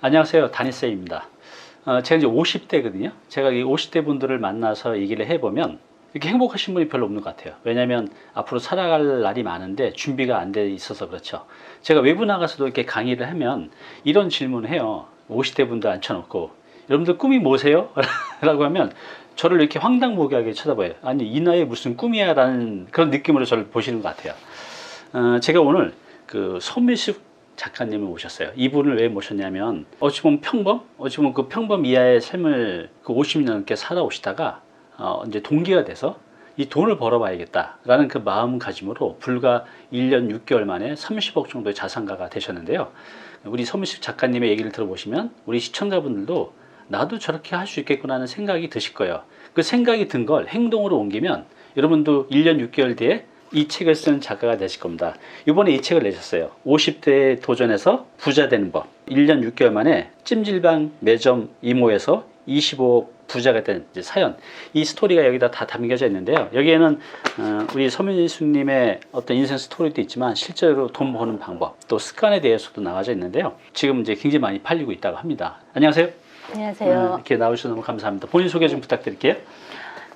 안녕하세요. 다니쌤입니다. 제가 이제 50대거든요. 제가 이 50대 분들을 만나서 얘기를 해보면 이렇게 행복하신 분이 별로 없는 것 같아요. 왜냐하면 앞으로 살아갈 날이 많은데 준비가 안 돼 있어서 그렇죠. 제가 외부 나가서도 이렇게 강의를 하면 이런 질문을 해요. 50대 분들 앉혀놓고 여러분들 꿈이 뭐세요? 라고 하면 저를 이렇게 황당무계하게 쳐다봐요. 아니 이 나이에 무슨 꿈이야 라는 그런 느낌으로 저를 보시는 것 같아요. 제가 오늘 그 손미숙 작가님을 모셨어요. 이분을 왜 모셨냐면 어찌 보면 어찌 보면 그 평범 이하의 삶을 그 50년 넘게 살아오시다가 이제 동기가 돼서 이 돈을 벌어봐야겠다라는 그 마음가짐으로 불과 1년 6개월 만에 30억 정도의 자산가가 되셨는데요. 우리 손미숙 작가님의 얘기를 들어보시면 우리 시청자분들도 나도 저렇게 할 수 있겠구나 하는 생각이 드실 거예요. 그 생각이 든 걸 행동으로 옮기면 여러분도 1년 6개월 뒤에 이 책을 쓴 작가가 되실 겁니다. 이번에 이 책을 내셨어요. 50대에 도전해서 부자 되는 법. 1년 6개월 만에 찜질방 매점 이모에서 25억 부자가 된 사연. 이 스토리가 여기다 다 담겨져 있는데요. 여기에는 우리 서민수님의 어떤 인생 스토리도 있지만 실제로 돈 버는 방법, 또 습관에 대해서도 나와져 있는데요. 지금 이제 굉장히 많이 팔리고 있다고 합니다. 안녕하세요. 안녕하세요. 이렇게 나오셔서 너무 감사합니다. 본인 소개 좀 부탁드릴게요.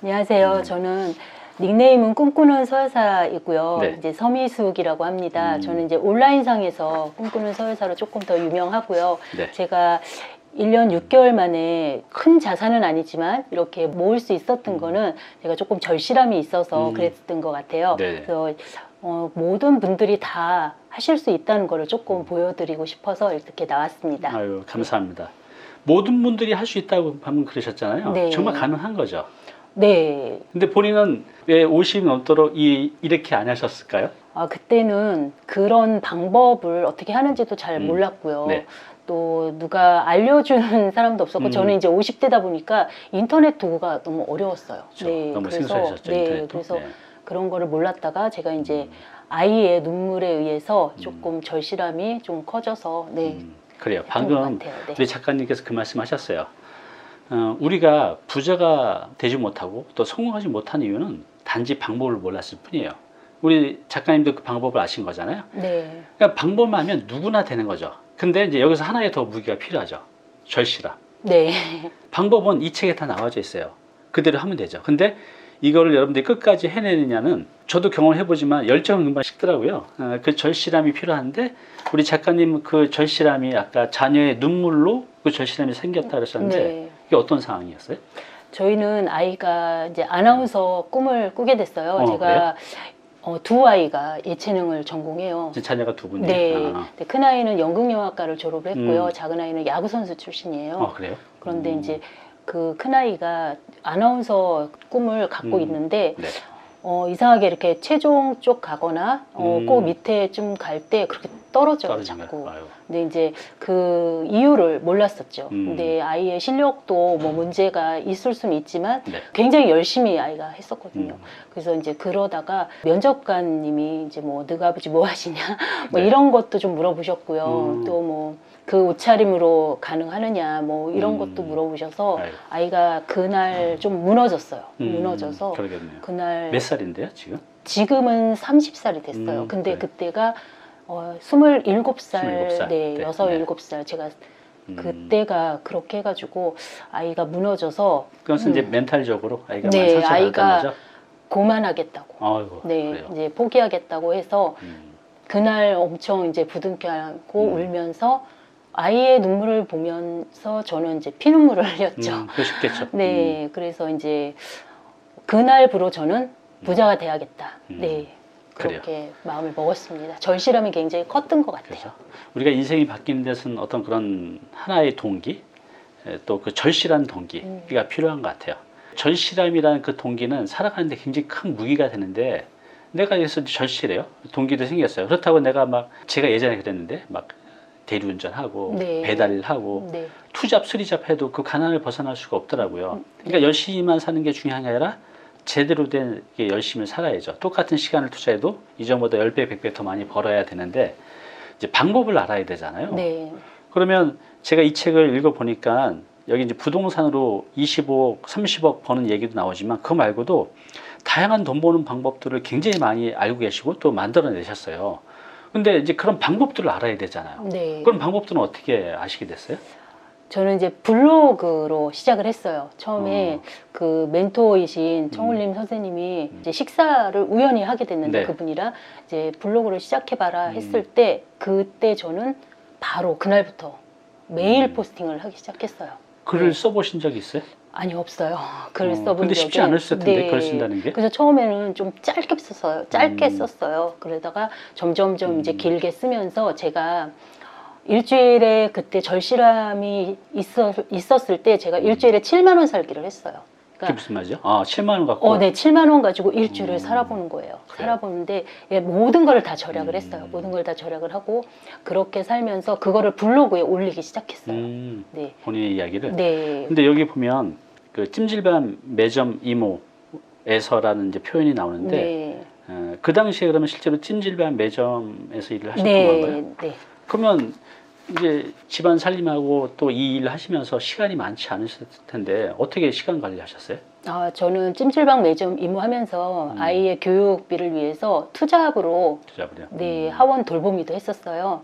안녕하세요. 저는 닉네임은 꿈꾸는 서여사이고요. 네. 이제 서미숙이라고 합니다. 저는 이제 온라인상에서 꿈꾸는 서여사로 조금 더 유명하고요. 네. 제가 1년 6개월 만에 큰 자산은 아니지만 이렇게 모을 수 있었던 거는 제가 조금 절실함이 있어서 그랬던 것 같아요. 네. 그래서 모든 분들이 다 하실 수 있다는 거를 조금 보여드리고 싶어서 이렇게 나왔습니다. 아유, 감사합니다. 모든 분들이 할 수 있다고 방금 그러셨잖아요. 네. 정말 가능한 거죠. 네. 근데 본인은 왜 50이 넘도록 이렇게 안 하셨을까요? 그때는 그런 방법을 어떻게 하는지도 잘 몰랐고요. 네. 또 누가 알려주는 사람도 없었고 저는 이제 50대다 보니까 인터넷 도구가 너무 어려웠어요. 그렇죠. 너무 생소하셨죠, 인터넷도. 그래서 네. 그런 거를 몰랐다가 제가 이제 아이의 눈물에 의해서 조금 절실함이 좀 커져서 그래요. 했던 것 방금 같아요. 네. 우리 작가님께서 그 말씀하셨어요. 우리가 부자가 되지 못하고 또 성공하지 못한 이유는 단지 방법을 몰랐을 뿐이에요. 우리 작가님도 그 방법을 아신 거잖아요. 네. 그러니까 방법만 하면 누구나 되는 거죠. 근데 이제 여기서 하나의 더 무기가 필요하죠. 절실함. 네. 방법은 이 책에 다 나와져 있어요. 그대로 하면 되죠. 근데 이거를 여러분들이 끝까지 해내느냐는 저도 경험을 해보지만 열정은 금방 식더라고요. 그 절실함이 필요한데 우리 작가님 그 절실함이 아까 자녀의 눈물로 그 절실함이 생겼다 그러셨는데 네. 이게 어떤 상황이었어요? 저희는 아이가 이제 아나운서 꿈을 꾸게 됐어요. 제가 그래요? 두 아이가 예체능을 전공해요. 자녀가 두 분이? 네. 근데 큰 아이는 연극영화과를 졸업을 했고요. 작은 아이는 야구선수 출신이에요. 그래요? 그런데 이제 그 큰 아이가 아나운서 꿈을 갖고 있는데 네. 이상하게 이렇게 최종 쪽 가거나 그 밑에 좀 갈 때 그렇게 떨어져요, 떨어지는 자꾸. 거예요. 아유. 근데 이제 그 이유를 몰랐었죠. 근데 아이의 실력도 뭐 문제가 있을 수는 있지만 네. 굉장히 열심히 아이가 했었거든요. 그래서 이제 그러다가 면접관님이 이제 뭐 너가 아버지 뭐 하시냐 뭐 네. 이런 것도 좀 물어보셨고요. 또 뭐 그 옷차림으로 가능하느냐 뭐 이런 것도 물어보셔서 아유. 아이가 그날 좀 무너졌어요. 무너져서 그러겠네요. 그날 몇 살인데요, 지금? 지금은 30살이 됐어요. 근데 그래. 그때가 27살, 27살. 네, 네. 6, 7살 제가 그때가 그렇게 해가지고 아이가 무너져서 그것은 이제 멘탈적으로 아이가 많이 네, 상처를 받았던 아이가 거죠? 고만하겠다고 아이고, 네, 그래요. 이제 포기하겠다고 해서 그날 엄청 이제 부둥켜 안고 울면서 아이의 눈물을 보면서 저는 이제 피눈물을 흘렸죠. 그러셨겠죠. 네, 그래서 이제 그날부로 저는 부자가 돼야겠다. 네, 그렇게 마음을 먹었습니다. 절실함이 굉장히 컸던 것 같아요. 그래서 우리가 인생이 바뀌는 데서는 어떤 그런 하나의 동기, 또 그 절실한 동기가 필요한 것 같아요. 절실함이라는 그 동기는 살아가는데 굉장히 큰 무기가 되는데 내가 여기서 절실해요. 동기도 생겼어요. 그렇다고 내가 막 제가 예전에 그랬는데 막 대리운전하고 네. 배달을 하고 네. 투잡 수리잡 해도 그 가난을 벗어날 수가 없더라고요. 그러니까 열심히만 사는 게 중요한 게 아니라 제대로 된 열심히 살아야죠. 똑같은 시간을 투자해도 이전보다 10배, 100배 더 많이 벌어야 되는데 이제 방법을 알아야 되잖아요. 네. 그러면 제가 이 책을 읽어보니까 여기 이제 부동산으로 25억, 30억 버는 얘기도 나오지만 그거 말고도 다양한 돈 버는 방법들을 굉장히 많이 알고 계시고 또 만들어내셨어요. 근데 이제 그런 방법들을 알아야 되잖아요. 네. 그런 방법들은 어떻게 아시게 됐어요? 저는 이제 블로그로 시작을 했어요. 처음에 그 멘토이신 청울림 선생님이 이제 식사를 우연히 하게 됐는데 네. 그분이랑 이제 블로그를 시작해봐라 했을 때 그때 저는 바로 그날부터 매일 포스팅을 하기 시작했어요. 글을 네. 써보신 적이 있어요? 아니 없어요. 글을 써본 근데 적이. 쉽지 않았을 텐데 네. 글 쓴다는 게. 그래서 처음에는 좀 짧게 썼어요. 짧게 썼어요. 그러다가 점점점 이제 길게 쓰면서 제가 일주일에 그때 절실함이 있었을 때 제가 일주일에 7만 원 살기를 했어요. 그게 무슨 말이죠? 아, 7만 원 갖고. 네, 7만 원 가지고 일주일을 살아보는 거예요. 그래요? 살아보는데 예, 모든 걸 다 절약을 했어요. 모든 걸 다 절약을 하고 그렇게 살면서 그거를 블로그에 올리기 시작했어요. 네. 본인의 이야기를. 네. 근데 여기 보면 그 찜질방 매점 이모에서라는 이제 표현이 나오는데 네. 그 당시에 그러면 실제로 찜질방 매점에서 일을 하셨던 네. 건가요? 네. 그러면 이제 집안 살림하고 또 이 일을 하시면서 시간이 많지 않으셨을 텐데 어떻게 시간 관리하셨어요? 저는 찜질방 매점 임무하면서 아이의 교육비를 위해서 투잡으로 투잡을요? 네, 하원 돌보미도 했었어요.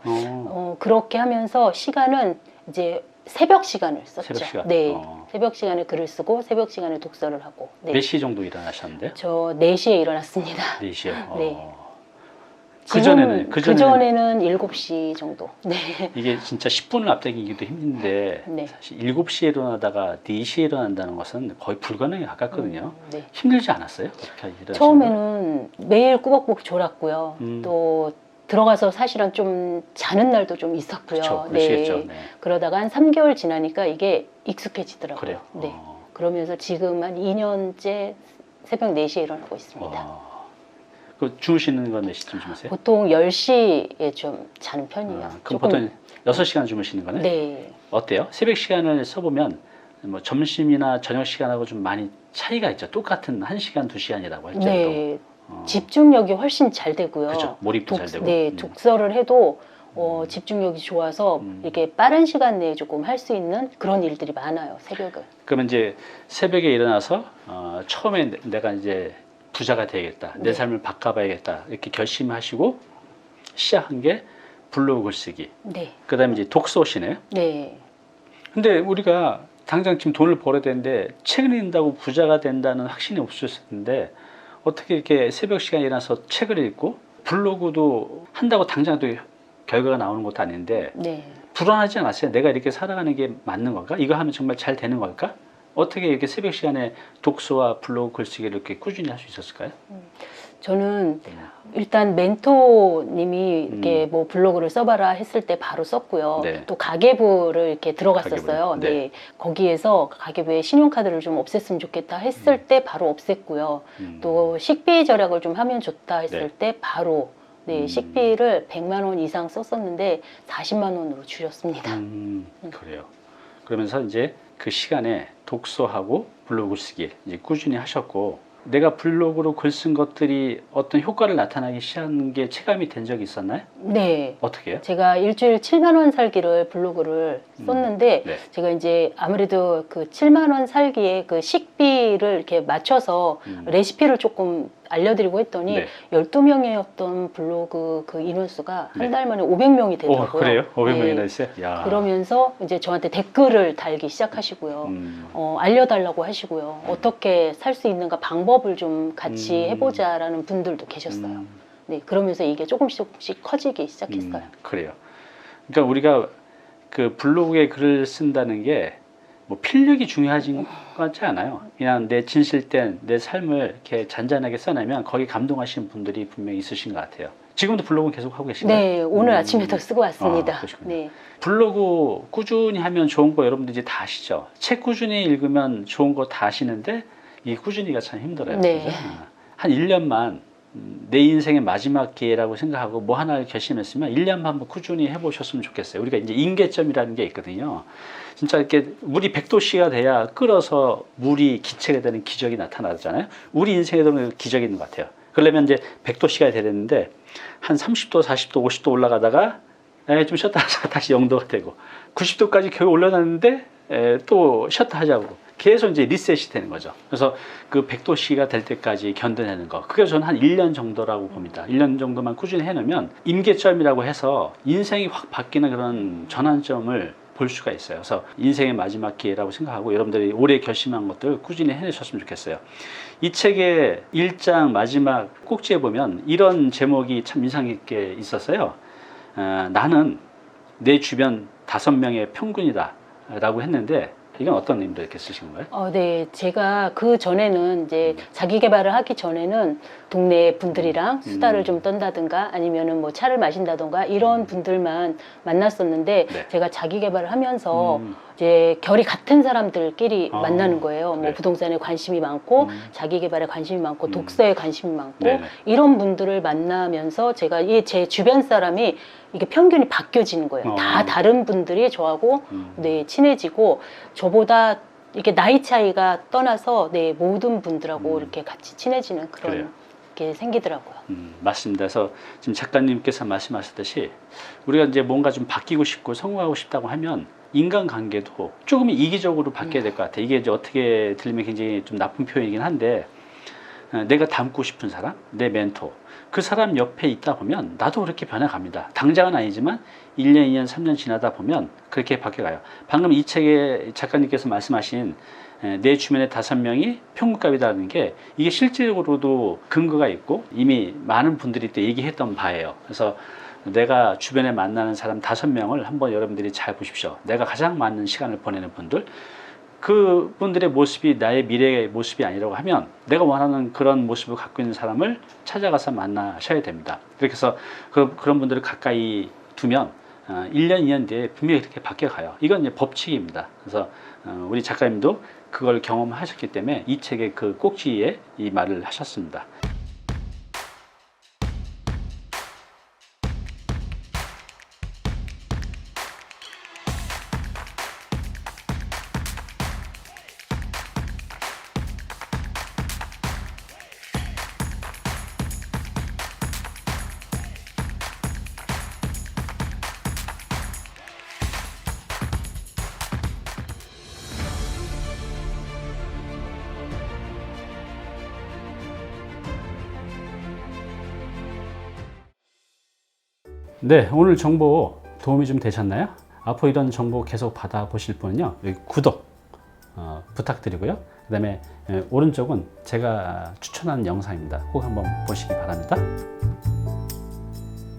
그렇게 하면서 시간은 이제 새벽 시간을 썼죠. 새벽 시간? 네. 새벽 시간에 글을 쓰고 새벽 시간에 독서를 하고. 네. 몇 시 정도 일어나셨는데요? 저 4시에 일어났습니다. 4시요? 네. 그전에는 7시 정도. 네. 이게 진짜 10분을 앞당기기도 힘든데 네. 사실 7시에 일어나다가 4시에 일어난다는 것은 거의 불가능에 가깝거든요. 네. 힘들지 않았어요? 그렇게 일어나시는 거? 처음에는 매일 꾸벅꾸벅 졸았고요. 음. 또 들어가서 사실은 좀 자는 날도 좀 있었고요. 그렇죠. 그러시겠죠. 네. 그러다가 한 3개월 지나니까 이게 익숙해지더라고요. 그래요? 네. 그러면서 지금 한 2년째 새벽 4시에 일어나고 있습니다. 그 주무시는 건 몇 시쯤 주무세요? 보통 10시에 좀 자는 편이에요. 그럼 보통 6시간 주무시는 거네? 네. 어때요? 새벽 시간을 써보면 뭐 점심이나 저녁 시간하고 좀 많이 차이가 있죠. 똑같은 1시간, 2시간이라고 할지라도. 네. 집중력이 훨씬 잘 되고요. 그렇죠. 몰입도 잘 되고. 네, 독서를 해도 집중력이 좋아서 이렇게 빠른 시간 내에 조금 할 수 있는 그런 일들이 많아요. 새벽을. 그러면 이제 새벽에 일어나서 처음에 내가 이제 부자가 되야겠다. 내 네. 삶을 바꿔봐야겠다. 이렇게 결심하시고 시작한 게 블로그 글쓰기. 네. 그다음에 이제 독서시네요. 네. 근데 우리가 당장 지금 돈을 벌어야 되는데 책을 읽는다고 부자가 된다는 확신이 없으셨을 텐데 어떻게 이렇게 새벽 시간에 일어나서 책을 읽고 블로그도 한다고 당장 또 결과가 나오는 것도 아닌데 네. 불안하지 않았어요? 내가 이렇게 살아가는 게 맞는 걸까? 이거 하면 정말 잘 되는 걸까? 어떻게 이렇게 새벽 시간에 독서와 블로그 글쓰기를 이렇게 꾸준히 할 수 있었을까요? 저는 일단 멘토님이 이렇게 뭐 블로그를 써봐라 했을 때 바로 썼고요. 네. 또 가계부를 이렇게 들어갔었어요. 가계부요? 네. 네. 거기에서 가계부에 신용카드를 좀 없앴으면 좋겠다 했을 때 바로 없앴고요. 또 식비 절약을 좀 하면 좋다 했을 네. 때 바로 식비를 100만 원 이상 썼었는데 40만 원으로 줄였습니다. 그래요. 그러면서 이제 그 시간에 독서하고 블로그 쓰기 이제 꾸준히 하셨고 내가 블로그로 글 쓴 것들이 어떤 효과를 나타나기 시작한 게 체감이 된 적이 있었나요? 네. 어떻게 해요? 제가 일주일 7만 원 살기를 블로그를 썼는데 네. 제가 이제 아무래도 그 7만 원 살기에 그 식비를 이렇게 맞춰서 레시피를 조금 알려드리고 했더니 네. 12명이었던 블로그 그 인원수가 네. 한 달 만에 500명이 되더라고요. 그래요? 500명이나 네. 있어요? 야. 그러면서 이제 저한테 댓글을 달기 시작하시고요. 알려달라고 하시고요. 어떻게 살 수 있는가 방법을 좀 같이 해보자라는 분들도 계셨어요. 네, 그러면서 이게 조금씩 커지기 시작했어요. 그래요. 그러니까 우리가 그 블로그에 글을 쓴다는 게 뭐 필력이 중요하지 것 같지 않아요. 그냥 내 진실된 내 삶을 이렇게 잔잔하게 써내면 거기 감동하시는 분들이 분명히 있으신 것 같아요. 지금도 블로그 계속 하고 계신가요? 네, 오늘 아침에도 쓰고 왔습니다. 그러시군요. 네. 블로그 꾸준히 하면 좋은 거 여러분들 이제 다 아시죠? 책 꾸준히 읽으면 좋은 거 다 아시는데 이 꾸준히가 참 힘들어요. 네. 그죠? 한 1년만 내 인생의 마지막 기회라고 생각하고 뭐 하나를 결심했으면 1년만 한번 꾸준히 해보셨으면 좋겠어요. 우리가 이제 임계점이라는 게 있거든요. 진짜 이렇게 물이 100도씨가 돼야 끓어서 물이 기체가 되는 기적이 나타나잖아요. 우리 인생에도 기적이 있는 것 같아요. 그러려면 이제 100도씨가 돼야 되는데 한 30도, 40도, 50도 올라가다가 좀 쉬었다 하다가 다시 0도가 되고 90도까지 겨우 올라갔는데 또 쉬었다 하자고 계속 이제 리셋이 되는 거죠. 그래서 그 100도씨가 될 때까지 견뎌내는 거. 그게 저는 한 1년 정도라고 봅니다. 1년 정도만 꾸준히 해놓으면 임계점이라고 해서 인생이 확 바뀌는 그런 전환점을 볼 수가 있어요. 그래서 인생의 마지막 기회라고 생각하고 여러분들이 올해 결심한 것들 꾸준히 해내셨으면 좋겠어요. 이 책의 1장 마지막 꼭지에 보면 이런 제목이 참 인상 깊게 있었어요. 나는 내 주변 5명의 평균이다 라고 했는데 이건 어떤 의미로 이렇게 쓰신 거예요? 네, 제가 그 전에는 이제 자기 개발을 하기 전에는 동네 분들이랑 수다를 좀 떤다든가 아니면은 뭐 차를 마신다든가 이런 분들만 만났었는데 네. 제가 자기 개발을 하면서 이제 결이 같은 사람들끼리 아, 만나는 거예요. 뭐 그래. 부동산에 관심이 많고 자기 개발에 관심이 많고 독서에 관심이 많고 네네. 이런 분들을 만나면서 제가 이 제 주변 사람이 이게 평균이 바뀌어지는 거예요. 다 다른 분들이 저하고 네, 친해지고 저보다 이렇게 나이 차이가 떠나서 네, 모든 분들하고 이렇게 같이 친해지는 그런 그래요. 게 생기더라고요. 맞습니다. 그래서 지금 작가님께서 말씀하셨듯이 우리가 이제 뭔가 좀 바뀌고 싶고 성공하고 싶다고 하면 인간관계도 조금 이기적으로 바뀌어야 될 것 같아요. 이게 이제 어떻게 들리면 굉장히 좀 나쁜 표현이긴 한데 내가 닮고 싶은 사람, 내 멘토 그 사람 옆에 있다 보면 나도 그렇게 변해갑니다. 당장은 아니지만 1년, 2년, 3년 지나다 보면 그렇게 바뀌어가요. 방금 이 책에 작가님께서 말씀하신 내 주변의 5명이 평균값이라는 게 이게 실질적으로도 근거가 있고 이미 많은 분들이 또 얘기했던 바예요. 그래서 내가 주변에 만나는 사람 5명을 한번 여러분들이 잘 보십시오. 내가 가장 많은 시간을 보내는 분들 그 분들의 모습이 나의 미래의 모습이 아니라고 하면 내가 원하는 그런 모습을 갖고 있는 사람을 찾아가서 만나셔야 됩니다. 그렇게 해서 그런 분들을 가까이 두면 1년, 2년 뒤에 분명히 그렇게 바뀌어가요. 이건 이제 법칙입니다. 그래서 우리 작가님도 그걸 경험하셨기 때문에 이 책의 그 꼭지에 이 말을 하셨습니다. 네, 오늘 정보 도움이 좀 되셨나요? 앞으로 이런 정보 계속 받아보실 분은요, 여기 구독 부탁드리고요. 그 다음에 오른쪽은 제가 추천하는 영상입니다. 꼭 한번 보시기 바랍니다.